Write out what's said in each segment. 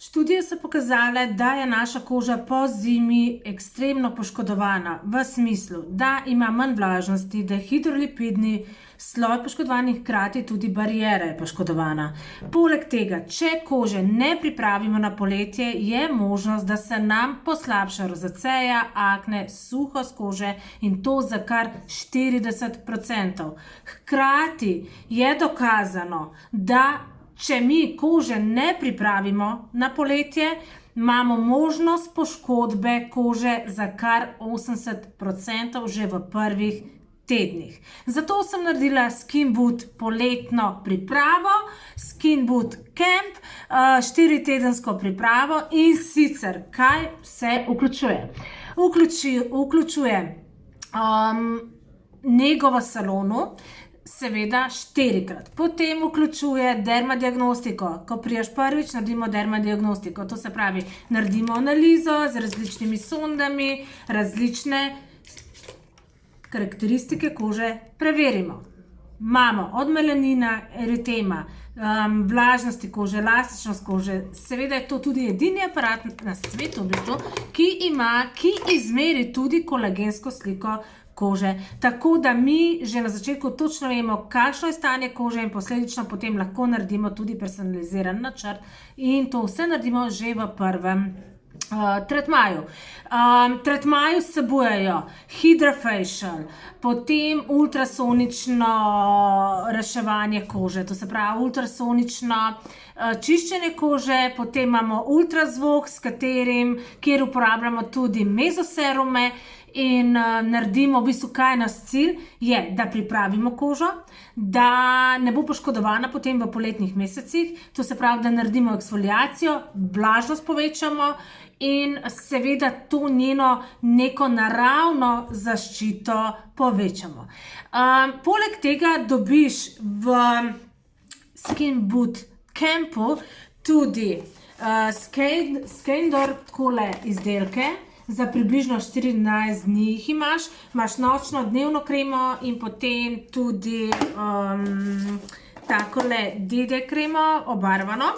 Študije so pokazale, da je naša koža po zimi ekstremno poškodovana v smislu, da ima manj vlažnosti, da je hidrolipidni sloj poškodovan, hkrati tudi bariera je poškodovana. Poleg tega, če kože ne pripravimo na poletje, je možnost, da se nam poslabša rozaceja, akne, suhost kože in to za kar 40%. Hkrati je dokazano, da če mi kože ne pripravimo na poletje, imamo možnost poškodbe kože za kar 80% že v prvih tednih. Zato sem naredila Skin Boot poletno pripravo, Skin Boot Camp, 4-tedensko pripravo in sicer kaj vse vključuje. Vključuje nego v salonu, seveda 4-krat. Potem vključuje dermadiagnostiko. Ko priješ prvič, naredimo dermadiagnostiko. To se pravi, naredimo analizo z različnimi sondami, različne karakteristike kože preverimo. Imamo od melanina, eritema, vlažnosti kože, elastičnost kože. Seveda je to tudi edini aparat na svetu, ki izmeri tudi kolagensko sliko kože. Tako da mi že na začetku točno vemo, kakšno je stanje kože in posledično potem lahko naredimo tudi personaliziran načrt in to vse naredimo že v prvem tretmaju. Tretmaju vsebujejo HydraFacial, potem ultrasonično reševanje kože, to se pravi ultrasonično čiščenje kože, potem imamo ultrazvok, kjer uporabljamo tudi mezoserume in naredimo v bistvu, kaj je naš cilj, je, da pripravimo kožo, da ne bo poškodovana potem v poletnih mesecih, to se pravi, da naredimo eksfoliacijo, vlažnost povečamo in seveda to njeno neko naravno zaščito povečamo. Poleg tega dobiš v Skin Boot Campu tudi Skandor takole izdelke, za približno 14 dni jih imaš nočno, dnevno kremo in potem tudi takole DD kremo obarvano.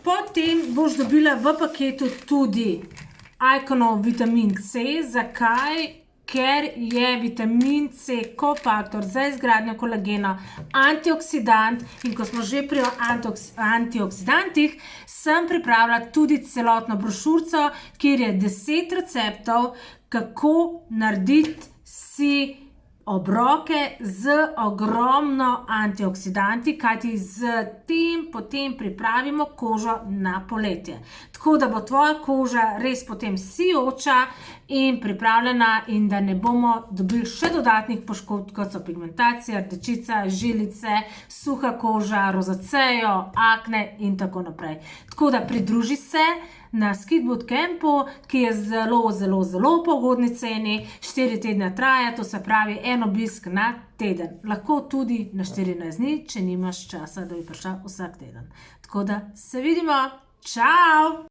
Potem boš dobila v paketu tudi Iconov vitamin C. Zakaj? Ker je vitamin C kofaktor za izgradnjo kolagena, antioksidant in ko smo že pri antioksidantih, sem pripravila tudi celotno brošurico, kjer je 10 receptov, kako narediti si obroke z ogromno antioksidanti, kajti z tem potem pripravimo kožo na poletje. Tako da bo tvoja koža res potem sijoča in pripravljena in da ne bomo dobili še dodatnih poškodb, kot so pigmentacija, rdečica, žilice, suha koža, rozacejo, akne in tako naprej. Tako da pridruži se na Skin Boot Campu, ki je zelo po ugodni ceni, 4 tedne traja, to se pravi en obisk na teden. Lahko tudi na 14 dni, če nimaš časa, da bi prišla vsak teden. Tako da se vidimo, čau!